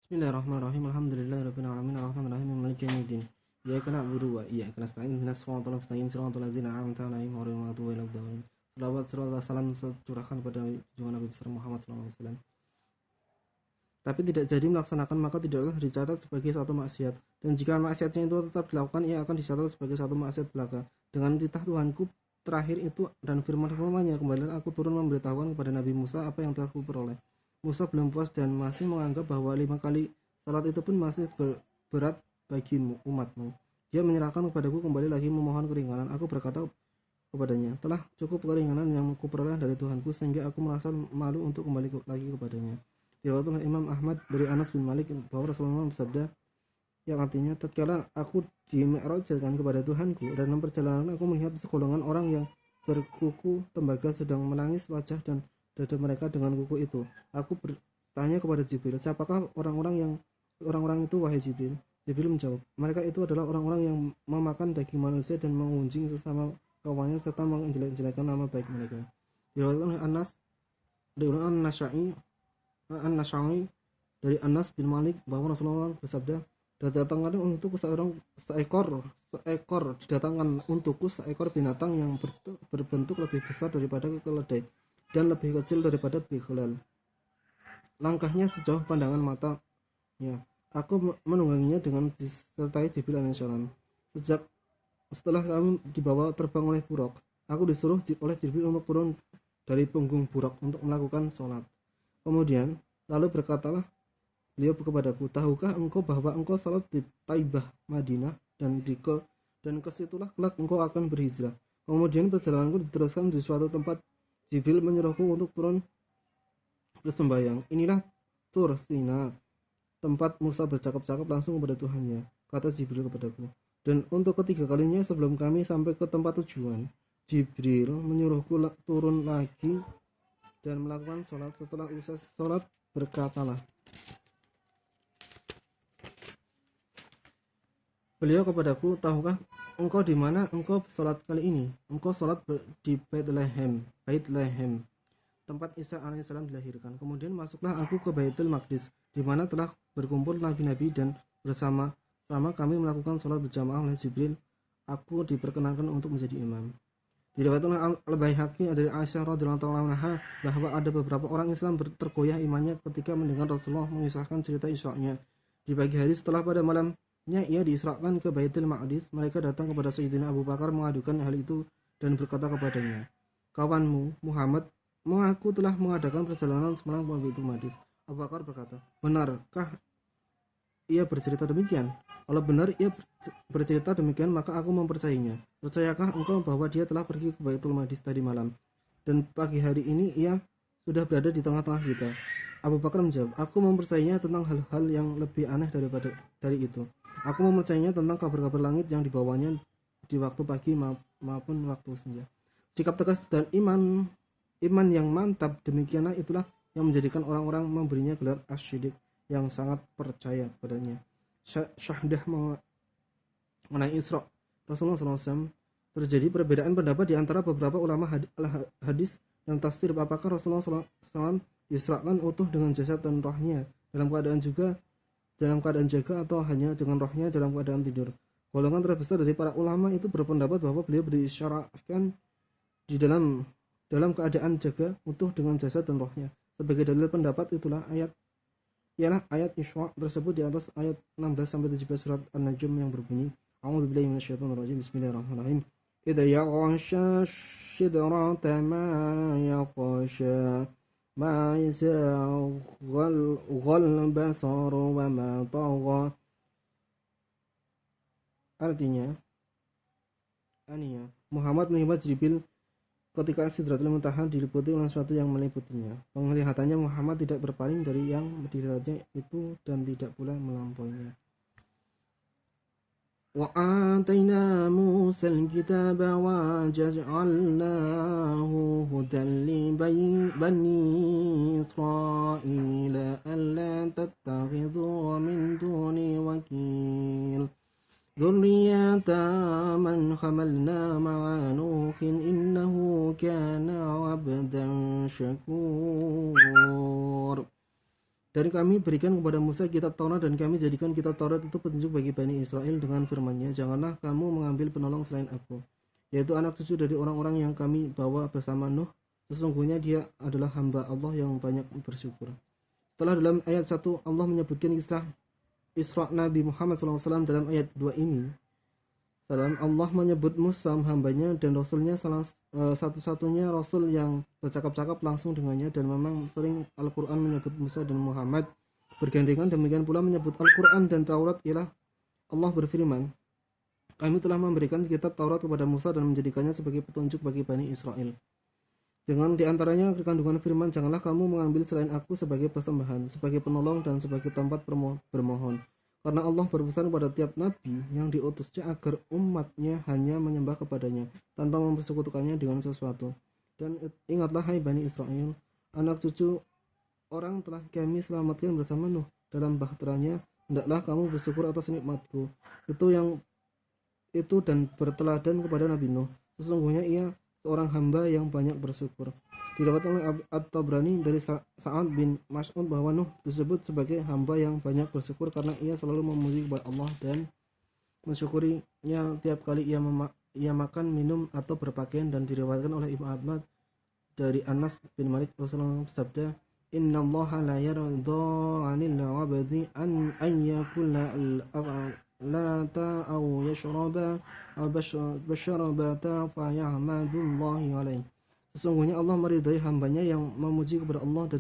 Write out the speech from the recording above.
Bismillahirrahmanirrahim. Alhamdulillahirabbil alamin arrahmanirrahim maliki yaumiddin. Iyyaka na'budu wa iyyaka nasta'in ihdinas siratal mustaqim siratal ladzina an'amta 'alaihim ghairil maghdubi alaihim waladdallin. Shalawat salam tercurahkan kepada junjungan Nabi besar Muhammad sallallahu alaihi wasallam. Tapi tidak jadi melaksanakan maka tidaklah dicatat sebagai satu maksiat. Dan jika maksiatnya itu tetap dilakukan ia akan dicatat sebagai satu maksiat belaka. Dengan titah Tuhanku terakhir itu dan firman-firman-Nya kembali aku turun memberitahukan kepada Nabi Musa apa yang telah kuperoleh. Musa belum puas dan masih menganggap bahwa 5 kali salat itu pun masih berat bagimu, umatmu. Dia menyerahkan kepadaku kembali lagi memohon keringanan. Aku berkata kepadanya, telah cukup keringanan yang kuperoleh dari Tuhanku sehingga aku merasa malu untuk kembali lagi kepadanya. Diriwayatkan Imam Ahmad dari Anas bin Malik bahwa Rasulullah bersabda yang artinya, tatkala aku di-mi'rajkan kepada Tuhanku dan dalam perjalanan aku melihat segolongan orang yang berkuku tembaga sedang menangis wajah dan dada mereka dengan kuku itu. Aku bertanya kepada Jibril, siapakah orang-orang itu wahai Jibril? Jibril menjawab, mereka itu adalah orang-orang yang memakan daging manusia dan mengunjing sesama kawannya serta menjelek-jelekan nama baik mereka. Diriwayatkan An-Nasa'i dari Anas bin Malik bahwa Rasulullah bersabda, datangkan untukku seekor binatang yang berbentuk lebih besar daripada keledai dan lebih kecil daripada bighlal. Langkahnya sejauh pandangan matanya. Aku menungganginya dengan disertai Jibril alaihissalam. Setelah kami dibawa terbang oleh buraq, aku disuruh oleh Jibril untuk turun dari punggung buraq untuk melakukan sholat. Kemudian, lalu berkatalah beliau kepadaku, tahukah engkau bahwa engkau sholat di Taibah, Madinah, dan kesitulah kelak engkau akan berhijrah. Kemudian perjalananku diteruskan di suatu tempat. Jibril menyuruhku untuk turun bersembayang. Inilah Tur Sina, tempat Musa bercakap-cakap langsung kepada Tuhannya, kata Jibril kepadaku. Dan untuk ketiga kalinya sebelum kami sampai ke tempat tujuan, Jibril menyuruhku turun lagi dan melakukan sholat. Setelah usai sholat berkatalah beliau kepadaku, tahukah engkau di mana engkau sholat kali ini? Engkau sholat di Bethlehem, tempat Isa alaihissalam dilahirkan. Kemudian masuklah aku ke Baitul Maqdis, di mana telah berkumpul nabi-nabi dan bersama-sama kami melakukan sholat berjamaah oleh Jibril. Aku diperkenankan untuk menjadi imam. Diriwayatkan Al-Baihaqi dari Aisyah radhiyallahu anha bahwa ada beberapa orang Islam tergoyah imannya ketika mendengar Rasulullah mengisahkan cerita Isra-Nya. Di pagi hari setelah pada malamnya ia diisrakan ke Baitul Maqdis, mereka datang kepada Sayyidina Abu Bakar mengadukan hal itu dan berkata kepadanya, kawanmu Muhammad mengaku telah mengadakan perjalanan semalam ke Baitul Maqdis. Abu Bakar berkata, benarkah ia bercerita demikian? Kalau benar ia bercerita demikian, maka aku mempercayainya. Percayakah engkau bahwa dia telah pergi ke Baitul Maqdis tadi malam dan pagi hari ini ia sudah berada di tengah-tengah kita? Abu Bakar menjawab, aku mempercayainya tentang hal-hal yang lebih aneh dari itu. Aku mempercayainya tentang kabar-kabar langit yang dibawanya di waktu pagi maupun waktu senja. Sikap tegas dan iman yang mantap demikianlah itulah yang menjadikan orang-orang memberinya gelar Asy-Syidiq, yang sangat percaya kepadanya. Syahdah mengenai Isra Rasulullah SAW, terjadi perbedaan pendapat di antara beberapa ulama hadis dan tafsir apakah Rasulullah SAW diisrakan utuh dengan jasad dan rohnya dalam keadaan jaga atau hanya dengan rohnya dalam keadaan tidur. Golongan terbesar dari para ulama itu berpendapat bahwa beliau diisyaratkan di dalam keadaan jaga utuh dengan jasad dan rohnya. Sebagai dalil pendapat itulah ialah ayat Isra tersebut di atas ayat 16-17 surat An-Najm yang berbunyi, A'udzubillahi minasyaitonirrajim, bismillahirrahmanirrahim. Idza yaghsha sidrata ma yaghsha ma yazaghal basar wa ma tagha. Artinya, Muhammad melihat Jibril ketika Sidratul Muntaha diliputi oleh sesuatu yang meliputinya. Penglihatannya Muhammad tidak berpaling dari yang dilihatnya itu dan tidak pula melampauinya. Wa ataina Musal kitaba wa ja'alnahu hudan li bani Israila alla tattakhidhu min duni wakil. ذرية من حملنا مع نوح إنه كان عبدا شكور. Dan kami berikan kepada Musa kitab Taurat dan kami jadikan kitab Taurat itu petunjuk bagi Bani Israel dengan firman-Nya, janganlah kamu mengambil penolong selain aku, yaitu anak cucu dari orang-orang yang kami bawa bersama Nuh. Sesungguhnya dia adalah hamba Allah yang banyak bersyukur. Setelah dalam ayat 1 Allah menyebutkan kisah Isra Nabi Muhammad SAW, dalam ayat 2 ini Allah menyebut Musa hambanya dan Rasulnya, salah satu-satunya Rasul yang bercakap-cakap langsung dengannya. Dan memang sering Al-Quran menyebut Musa dan Muhammad bergandengan. Demikian pula menyebut Al-Quran dan Taurat ialah Allah berfirman, kami telah memberikan kitab Taurat kepada Musa dan menjadikannya sebagai petunjuk bagi Bani Israel. Dengan diantaranya kandungan firman, janganlah kamu mengambil selain aku sebagai persembahan, sebagai penolong dan sebagai tempat bermohon. Karena Allah berpesan kepada tiap nabi yang diutusnya agar umatnya hanya menyembah kepadanya tanpa mempersekutukannya dengan sesuatu. Dan ingatlah hai Bani Israel, anak cucu orang telah kami selamatkan bersama Nuh dalam bahteranya, hendaklah kamu bersyukur atas nikmatku itu dan berteladan kepada Nabi Nuh. Sesungguhnya ia seorang hamba yang banyak bersyukur. Diriwayatkan oleh At-Tabrani dari Sa'ad bin Mas'ud bahwa Nuh disebut sebagai hamba yang banyak bersyukur karena ia selalu memuji kepada Allah dan mensyukurinya tiap kali ia makan, minum atau berpakaian. Dan diriwayatkan oleh Ibnu Ahmad dari Anas bin Malik, Rasulullah bersabda, innallaha la yarda 'anil 'abdi an yakula al-lata aw yashraba basharabata fa yahmadullahi alaihi. Sesungguhnya Allah meridai hambanya yang memuji kepada Allah dan